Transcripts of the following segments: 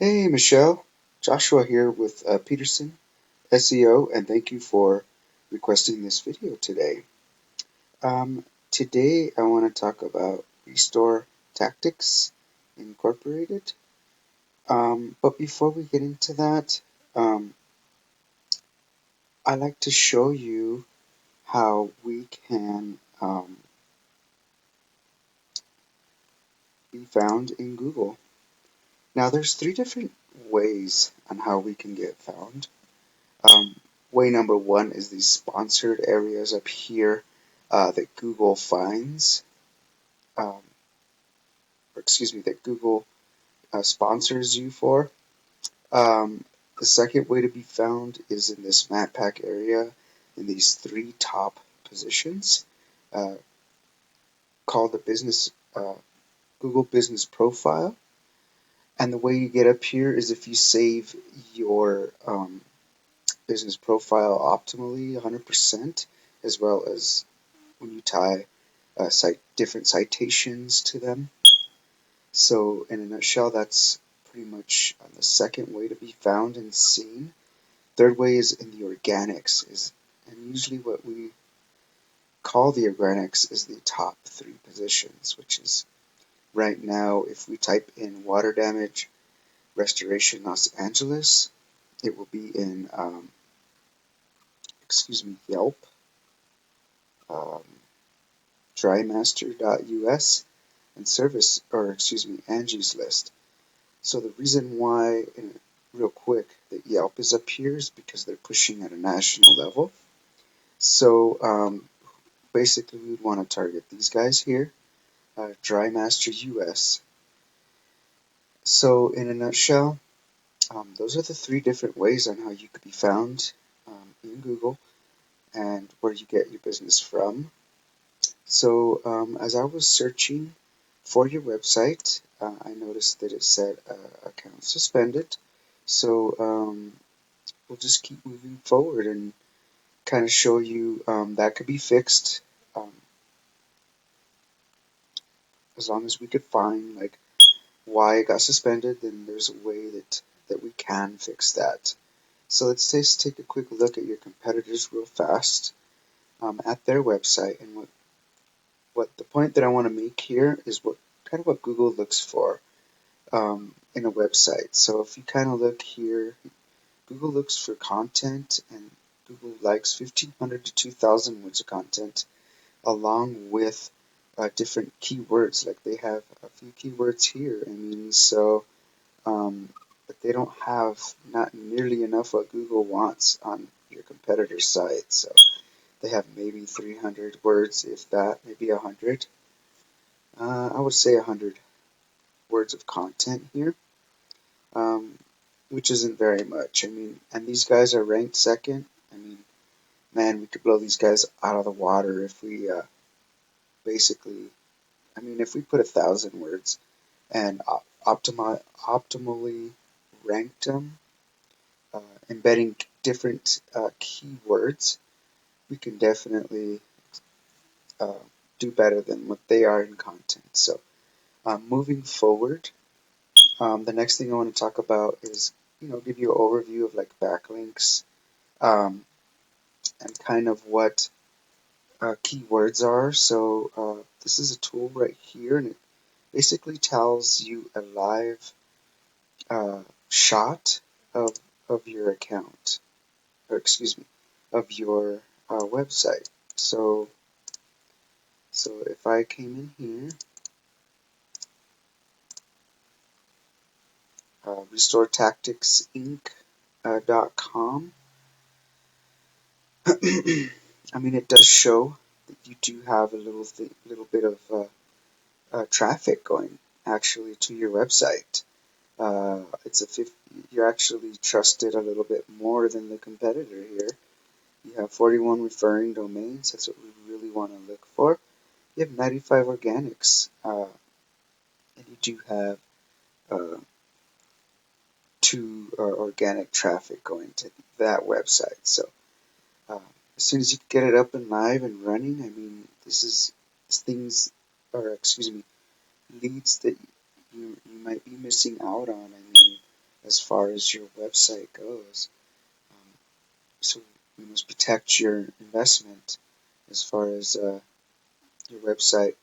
Hey Michelle, Joshua here with Peterson SEO, and thank you for requesting this video today. Today I want to talk about Restore Tactics Incorporated. But before we get into that, um, I like to show you how we can be found in Google. Now, there's three different ways on how we can get found. Um, Way number one is these sponsored areas up here that Google finds, um, or excuse me, that Google sponsors you for. Um, the second way to be found is in this map pack area in these three top positions uh, called the business Google Business Profile. And the way you get up here is if you save your business profile optimally 100%, as well as when you tie different citations to them. So, in a nutshell, that's pretty much the second way to be found and seen. Third way is in the organics, and usually what we call the organics is the top three positions, which is right now if we type in water damage restoration Los Angeles, it will be in Yelp, um, drymaster.us, and Angie's List. So the reason why, real quick, that Yelp is up here is because they're pushing at a national level. So basically, we'd want to target these guys here, DryMaster US. So in a nutshell, those are the three different ways on how you could be found in Google and where you get your business from. So as I was searching for your website, I noticed that it said account suspended. So we'll just keep moving forward and kind of show you that could be fixed as long as we could find like why it got suspended. Then there's a way that we can fix that. So let's just take a quick look at your competitors real fast at their website, and what the point that I want to make here is what Google looks for in a website. So if you kind of look here, Google looks for content, and Google likes 1,500 to 2,000 words of content, along with different keywords. Like they have a few keywords here. I mean, so, but they don't have not nearly enough what Google wants on your competitor's site. So they have maybe 300 words, if that, maybe 100. I would say 100 words of content here. Which isn't very much. I mean, and these guys are ranked second. I mean, man, we could blow these guys out of the water if we basically, I mean, if we put 1,000 words and optimally ranked them, embedding different keywords, we can definitely uh, do better than what they are in content. So, moving forward, the next thing I want to talk about is, give you an overview of like backlinks, um, and kind of what keywords are. So this is a tool right here, and it basically tells you a live shot of your account, or excuse me, of your website. So if I came in here, restoretacticsinc.com, I mean, it does show that you do have a little bit of traffic going actually to your website. You're actually trusted a little bit more than the competitor here. You have 41 referring domains. That's what we really want to look for. You have 95 organics, and you do have uh, two organic traffic going to that website. So uh, as soon as you get it up and live and running, I mean, this is things, or excuse me, leads that you might be missing out on. I mean, as far as your website goes. So you must protect your investment as far as your website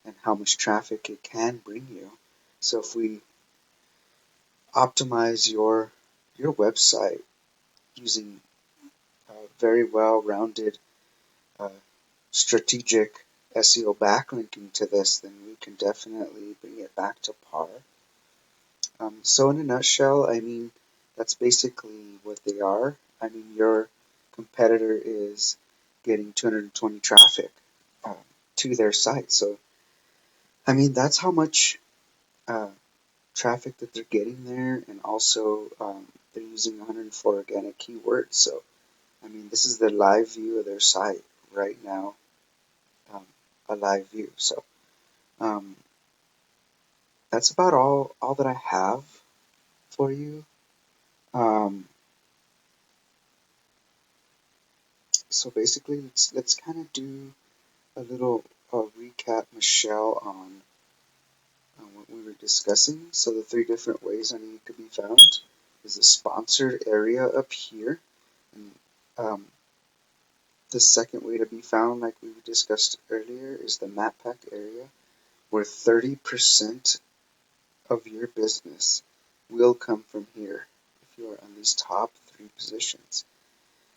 and how much traffic it can bring you. So if we optimize your website using very well-rounded uh, strategic SEO backlinking to this, then we can definitely bring it back to par. So in a nutshell, I mean, that's basically what they are. I mean, your competitor is getting 220 traffic um, to their site. So, I mean, that's how much uh, traffic that they're getting there, and also they're using 104 organic keywords. So, I mean, this is the live view of their site right now, um, a live view. So, um, that's about all that I have for you. Um, so basically, let's kind of do a little recap, Michelle, on what we were discussing. So the three different ways on it could be found is the sponsored area up here, and the second way to be found, like we discussed earlier, is the map pack area, where 30% of your business will come from here if you are on these top three positions.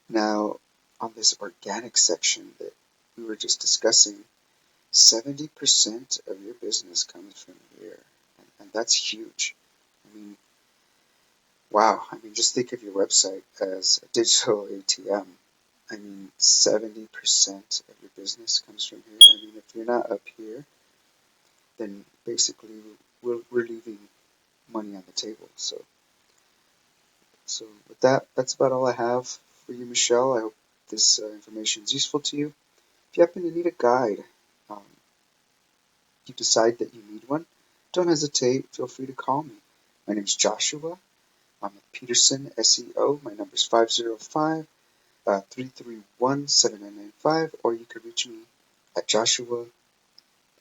Now, on this organic section that we were just discussing, 70% of your business comes from here, and that's huge. I mean, wow. I mean, just think of your website as a digital ATM. I mean, 70% of your business comes from here. I mean, if you're not up here, then basically we're leaving money on the table. So with that, that's about all I have for you, Michelle. I hope this information is useful to you. If you happen to need a guide, um, you decide that you need one, don't hesitate. Feel free to call me. My name is Joshua. I'm with Peterson SEO. My number is 505 331 7995, or you could reach me at Joshua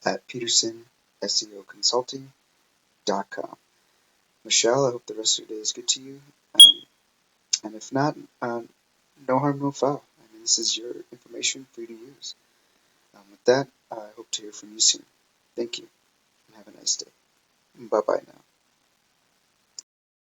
at Peterson SEO Consulting.com. Michelle, I hope the rest of your day is good to you. And if not, no harm, no foul. I mean, this is your information, free to use. With that, I hope to hear from you soon. Thank you, and have a nice day. Bye bye now.